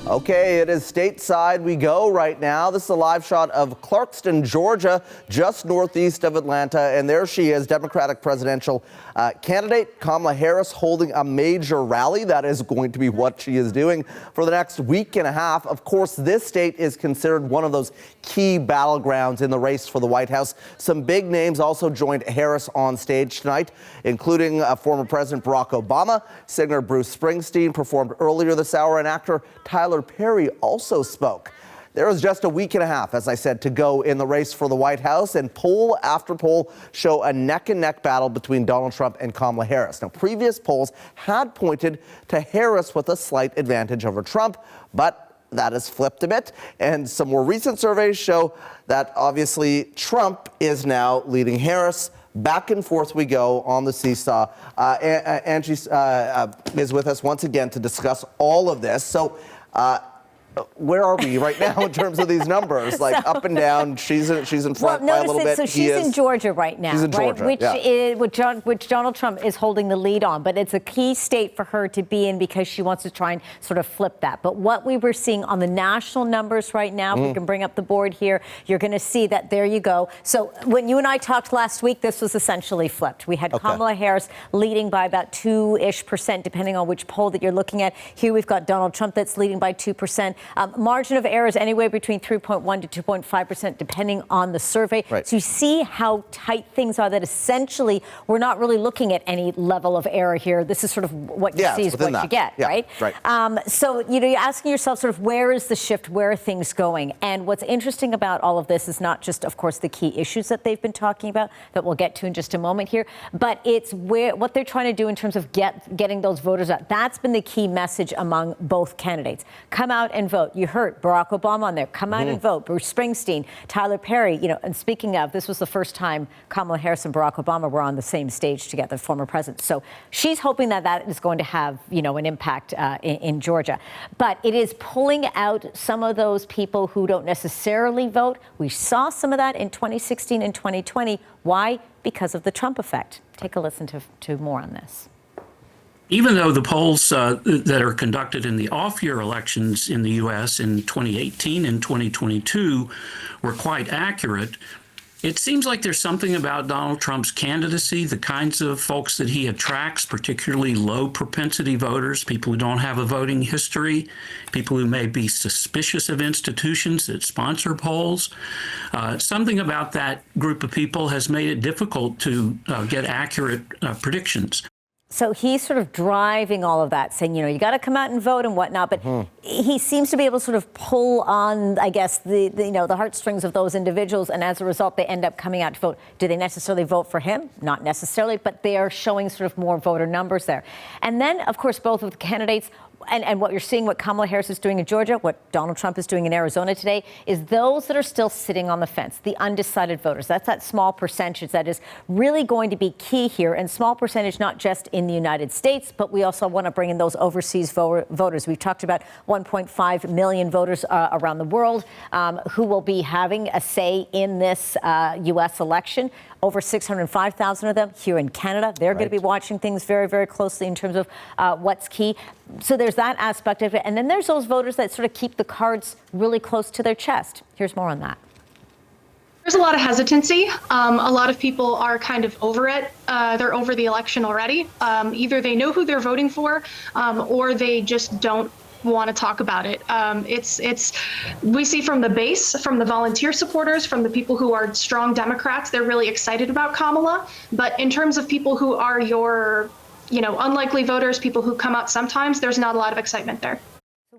Okay, it is stateside we go right now. This is a live shot of Clarkston, Georgia, just northeast of Atlanta. And there she is, Democratic presidential candidate Kamala Harris, holding a major rally. That is going to be what she is doing for the next week and a half. Of course, this state is considered one of those key battlegrounds in the race for the White House. Some big names also joined Harris on stage tonight, including former President Barack Obama. Singer Bruce Springsteen performed earlier this hour, and actor Tyler Perry also spoke. There is just a week and a half, as I said, to go in the race for the White House, and poll after poll show a neck-and-neck battle between Donald Trump and Kamala Harris. Now, previous polls had pointed to Harris with a slight advantage over Trump, but that has flipped a bit, and some more recent surveys show that obviously Trump is now leading Harris. Back and forth we go on the seesaw. Angie is with us once again to discuss all of this. So where are we right now in terms of these numbers? Like up and down, she's in front by a little bit. So she's in Georgia right now, she's in Georgia, which Donald Trump is holding the lead on. But it's a key state for her to be in because she wants to try and sort of flip that. But what we were seeing on the national numbers right now, if we can bring up the board here, you're going to see that there you go. So when you and I talked last week, this was essentially flipped. We had Kamala Harris leading by about 2-ish%, depending on which poll that you're looking at. Here we've got Donald Trump that's leading by 2%. Margin of error is anywhere between 3.1 to 2.5%, depending on the survey. Right. So you see how tight things are, that essentially we're not really looking at any level of error here. This is sort of what you see is what you get, right? So, you're asking yourself sort of where is the shift? Where are things going? And what's interesting about all of this is not just, of course, the key issues that they've been talking about that we'll get to in just a moment here, but it's what they're trying to do in terms of getting those voters out. That's been the key message among both candidates. Come out and vote. You heard Barack Obama on there. Come out and vote. Bruce Springsteen, Tyler Perry. And speaking of, this was the first time Kamala Harris and Barack Obama were on the same stage together, former presidents. So she's hoping that is going to have, an impact in Georgia. But it is pulling out some of those people who don't necessarily vote. We saw some of that in 2016 and 2020. Why? Because of the Trump effect. Take a listen to more on this. Even though the polls that are conducted in the off-year elections in the U.S. in 2018 and 2022 were quite accurate, it seems like there's something about Donald Trump's candidacy, the kinds of folks that he attracts, particularly low propensity voters, people who don't have a voting history, people who may be suspicious of institutions that sponsor polls. Something about that group of people has made it difficult to get accurate predictions. So he's sort of driving all of that, saying, you got to come out and vote and whatnot. But he seems to be able to sort of pull on, I guess, the heartstrings of those individuals. And as a result, they end up coming out to vote. Do they necessarily vote for him? Not necessarily, but they are showing sort of more voter numbers there. And then, of course, both of the candidates. And what you're seeing, what Kamala Harris is doing in Georgia, what Donald Trump is doing in Arizona today, is those that are still sitting on the fence, the undecided voters. That's that small percentage that is really going to be key here. And small percentage, not just in the United States, but we also want to bring in those overseas voters. We've talked about 1.5 million voters around the world who will be having a say in this U.S. election. Over 605,000 of them here in Canada. They're going to be watching things very, very closely in terms of what's key. So there's that aspect of it. And then there's those voters that sort of keep the cards really close to their chest. Here's more on that. There's a lot of hesitancy. A lot of people are kind of over it. They're over the election already. Either they know who they're voting for or they just don't want to talk about it. We see from the base, from the volunteer supporters, from the people who are strong Democrats, they're really excited about Kamala. But in terms of people who are your, unlikely voters, people who come out sometimes, there's not a lot of excitement there.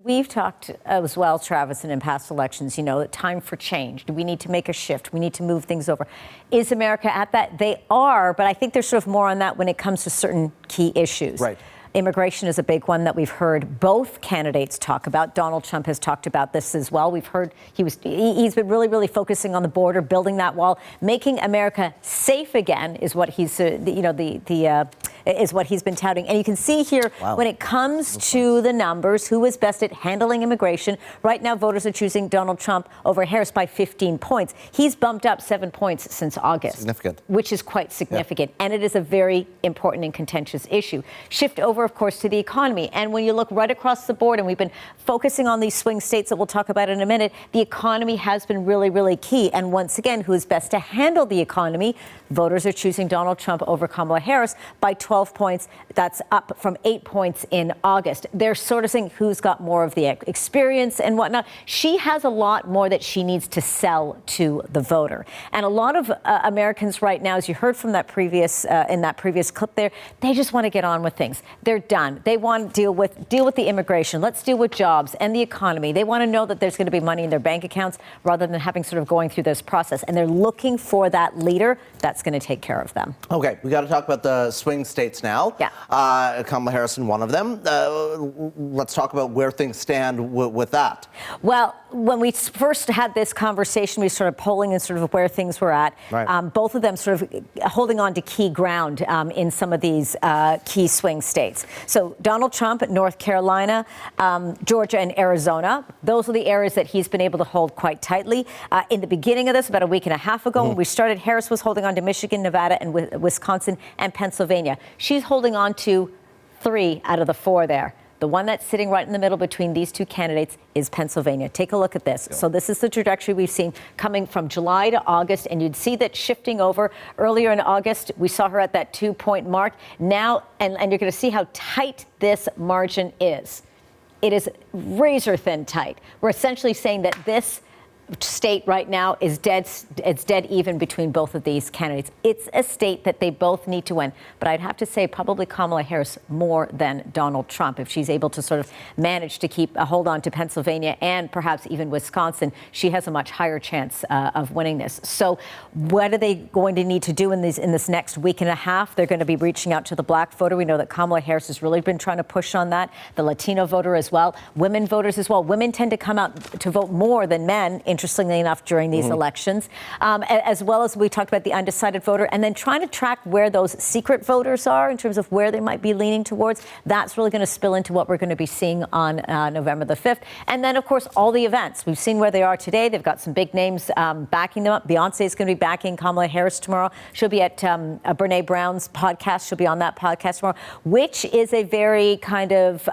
We've talked as well, Travis, and in past elections, time for change. Do we need to make a shift? We need to move things over. Is America at that? They are, but I think there's sort of more on that when it comes to certain key issues. Right. Immigration is a big one that we've heard both candidates talk about. Donald Trump has talked about this as well. We've heard he's been really, really focusing on the border, building that wall, making America safe again is what he's, the is what he's been touting. And you can see here, when it comes to the numbers, who is best at handling immigration, right now voters are choosing Donald Trump over Harris by 15 points. He's bumped up 7 points since August. Significant. Which is quite significant. And it is a very important and contentious issue. Shift over, of course, to the economy. And when you look right across the board, and we've been focusing on these swing states that we'll talk about in a minute, the economy has been really, really key. And once again, who is best to handle the economy? Voters are choosing Donald Trump over Kamala Harris by 12 points. That's up from 8 points in August. They're sort of saying who's got more of the experience and whatnot. She has a lot more that she needs to sell to the voter. And a lot of Americans right now, as you heard from that previous in that previous clip there, they just want to get on with things. They're done. They want to deal with the immigration. Let's deal with jobs and the economy. They want to know that there's going to be money in their bank accounts rather than having sort of going through this process. And they're looking for that leader that's going to take care of them. Okay, we got to talk about the swing states now. Yeah. Kamala Harris in one of them. Let's talk about where things stand with that. Well, when we first had this conversation, we started polling and sort of where things were at. Right. Both of them sort of holding on to key ground in some of these key swing states. So Donald Trump, North Carolina, Georgia, and Arizona. Those are the areas that he's been able to hold quite tightly. In the beginning of this, about a week and a half ago, when we started, Harris was holding on to Michigan, Nevada, and Wisconsin, and Pennsylvania. She's holding on to 3 out of the 4 there. The one that's sitting right in the middle between these two candidates is Pennsylvania. Take a look at this. So this is the trajectory we've seen coming from July to August, and you'd see that shifting over. Earlier in August, we saw her at that 2-point mark. Now, and you're going to see how tight this margin is. It is razor thin tight. We're essentially saying that this state right now is dead. It's dead even between both of these candidates. It's a state that they both need to win. But I'd have to say probably Kamala Harris more than Donald Trump. If she's able to sort of manage to keep a hold on to Pennsylvania and perhaps even Wisconsin, she has a much higher chance of winning this. So what are they going to need to do in this next week and a half? They're going to be reaching out to the black voter. We know that Kamala Harris has really been trying to push on that. The Latino voter as well. Women voters as well. Women tend to come out to vote more than men, interestingly enough, during these elections, as well as we talked about the undecided voter, and then trying to track where those secret voters are in terms of where they might be leaning towards. That's really going to spill into what we're going to be seeing on November the 5th. And then, of course, all the events. We've seen where they are today. They've got some big names backing them up. Beyonce is going to be backing Kamala Harris tomorrow. She'll be at Brene Brown's podcast. She'll be on that podcast tomorrow, which is a very kind of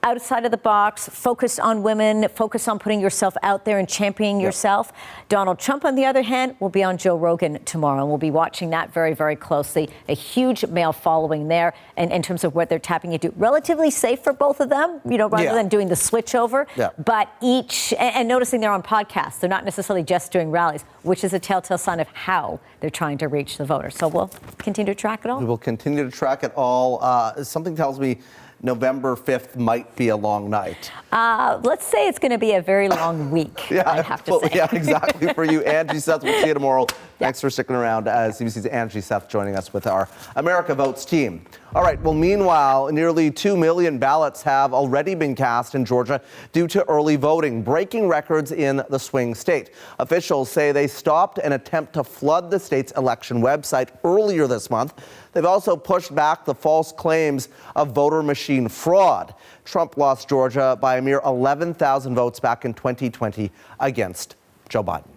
outside of the box, focused on women, focused on putting yourself out there and championing yourself. Donald Trump, on the other hand, will be on Joe Rogan tomorrow, and we'll be watching that very, very closely. A huge male following there, and in terms of what they're tapping into. Relatively safe for both of them, rather than doing the switch over. But each, and noticing they're on podcasts. They're not necessarily just doing rallies, which is a telltale sign of how they're trying to reach the voter. So we'll continue to track it all. We will continue to track it all. Something tells me November 5th might be a long night. Let's say it's going to be a very long week, I have to say. Yeah, exactly. For you, Angie Seth, we'll see you tomorrow. Thanks for sticking around. CBC's Angie Seth joining us with our America Votes team. All right, well, meanwhile, nearly 2 million ballots have already been cast in Georgia due to early voting, breaking records in the swing state. Officials say they stopped an attempt to flood the state's election website earlier this month. They've also pushed back the false claims of voter machine fraud. Trump lost Georgia by a mere 11,000 votes back in 2020 against Joe Biden.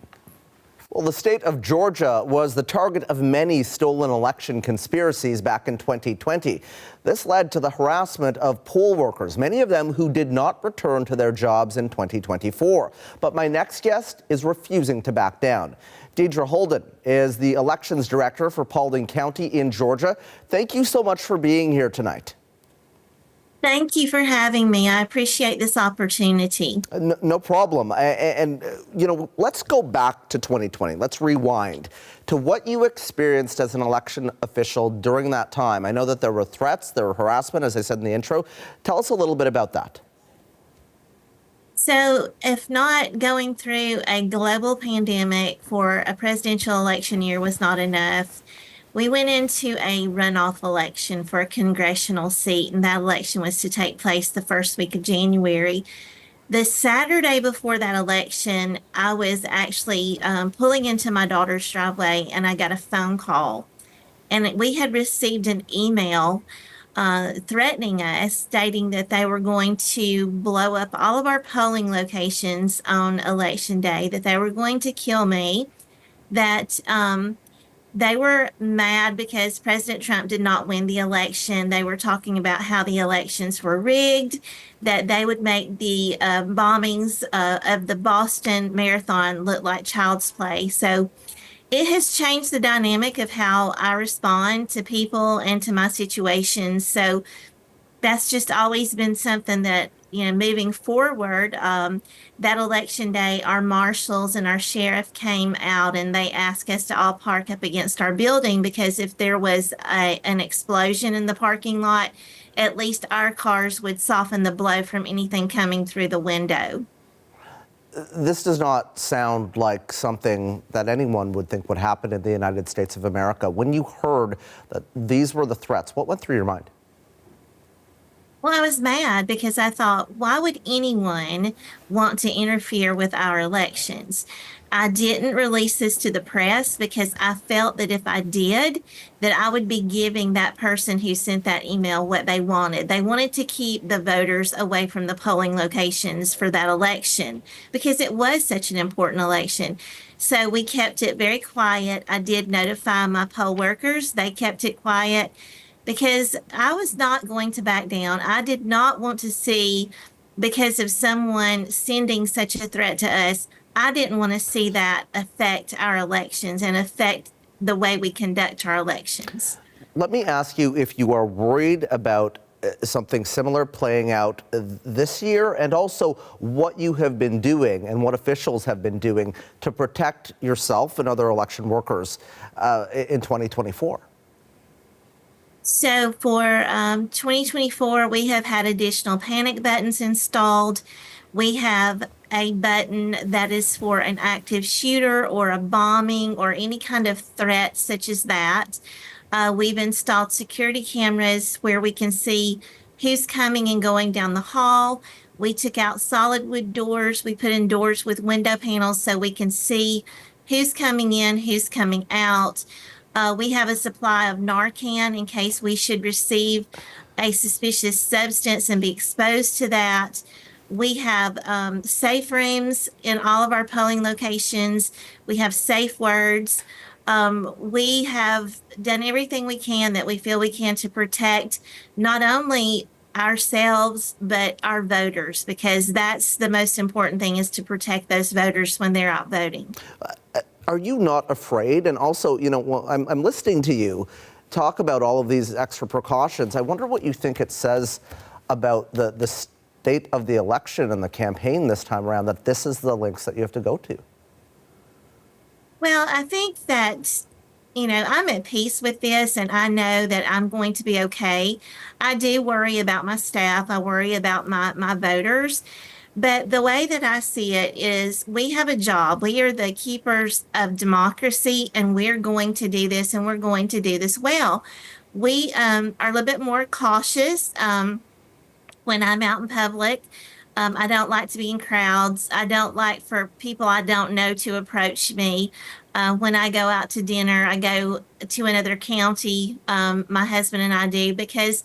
Well, the state of Georgia was the target of many stolen election conspiracies back in 2020. This led to the harassment of poll workers, many of them who did not return to their jobs in 2024. But my next guest is refusing to back down. Deidre Holden is the elections director for Paulding County in Georgia. Thank you so much for being here tonight. Thank you for having me. I appreciate this opportunity. No problem. And let's go back to 2020. Let's rewind to what you experienced as an election official during that time. I know that there were threats, there were harassment, as I said in the intro. Tell us a little bit about that. So if not going through a global pandemic for a presidential election year was not enough, we went into a runoff election for a congressional seat, and that election was to take place the first week of January. The Saturday before that election, I was actually pulling into my daughter's driveway, and I got a phone call and we had received an email threatening us, stating that they were going to blow up all of our polling locations on election day, that they were going to kill me, that they were mad because President Trump did not win the election. They were talking about how the elections were rigged, that they would make the bombings of the Boston Marathon look like child's play. So it has changed the dynamic of how I respond to people and to my situations. So that's just always been something that, moving forward, that election day, our marshals and our sheriff came out and they asked us to all park up against our building, because if there was an explosion in the parking lot, at least our cars would soften the blow from anything coming through the window. This does not sound like something that anyone would think would happen in the United States of America. When you heard that these were the threats, what went through your mind? Well, I was mad because I thought, why would anyone want to interfere with our elections? I didn't release this to the press because I felt that if I did, that I would be giving that person who sent that email what they wanted. They wanted to keep the voters away from the polling locations for that election because it was such an important election. So we kept it very quiet. I did notify my poll workers. They kept it quiet, because I was not going to back down. I did not want to see, because of someone sending such a threat to us, I didn't want to see that affect our elections and affect the way we conduct our elections. Let me ask you if you are worried about something similar playing out this year, and also what you have been doing and what officials have been doing to protect yourself and other election workers in 2024. So for 2024, we have had additional panic buttons installed. We have a button that is for an active shooter or a bombing or any kind of threat such as that. We've installed security cameras where we can see who's coming and going down the hall. We took out solid wood doors. We put in doors with window panels so we can see who's coming in, who's coming out. We have a supply of Narcan in case we should receive a suspicious substance and be exposed to that. We have safe rooms in all of our polling locations. We have safe words. We have done everything we can that we feel we can to protect not only ourselves, but our voters, because that's the most important thing, is to protect those voters when they're out voting. Are you not afraid? And also, I'm listening to you talk about all of these extra precautions. I wonder what you think it says about the state of the election and the campaign this time around, that this is the links that you have to go to. Well, I think that, I'm at peace with this, and I know that I'm going to be okay. I do worry about my staff. I worry about my voters. But the way that I see it is, we have a job. We are the keepers of democracy, and we're going to do this, and we're going to do this well. We are a little bit more cautious when I'm out in public. I don't like to be in crowds. I don't like for people I don't know to approach me. When I go out to dinner, I go to another county, my husband and I do, because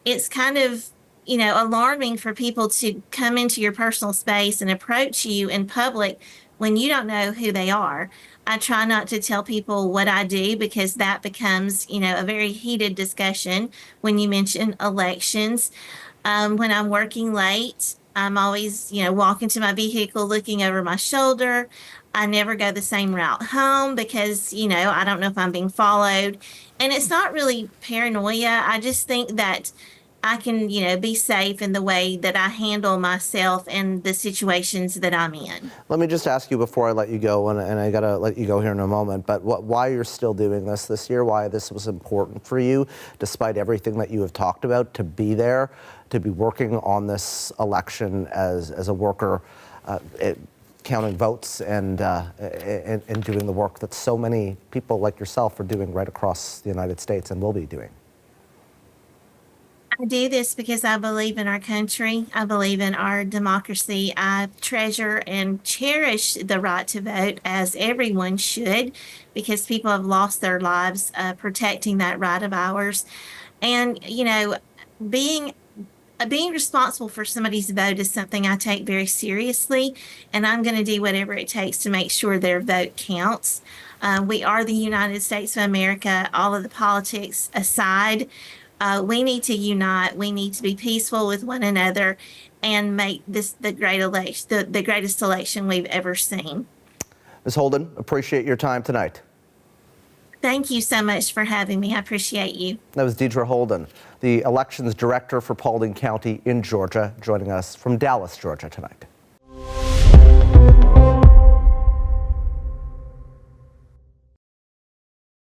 it's kind of alarming for people to come into your personal space and approach you in public when you don't know who they are. I try not to tell people what I do, because that becomes, a very heated discussion when you mention elections. When I'm working late, I'm always, walking to my vehicle, looking over my shoulder. I never go the same route home because, I don't know if I'm being followed. And it's not really paranoia. I just think that I can, be safe in the way that I handle myself and the situations that I'm in. Let me just ask you before I let you go, and I got to let you go here in a moment, but why you're still doing this year, why this was important for you, despite everything that you have talked about, to be there, to be working on this election as a worker, counting votes and doing the work that so many people like yourself are doing right across the United States and will be doing. I do this because I believe in our country. I believe in our democracy. I treasure and cherish the right to vote, as everyone should, because people have lost their lives protecting that right of ours. And, being being responsible for somebody's vote is something I take very seriously, and I'm going to do whatever it takes to make sure their vote counts. We are the United States of America. All of the politics aside, we need to unite. We need to be peaceful with one another and make this the greatest election we've ever seen. Ms. Holden, appreciate your time tonight. Thank you so much for having me. I appreciate you. That was Deidre Holden, the elections director for Paulding County in Georgia, joining us from Dallas, Georgia tonight.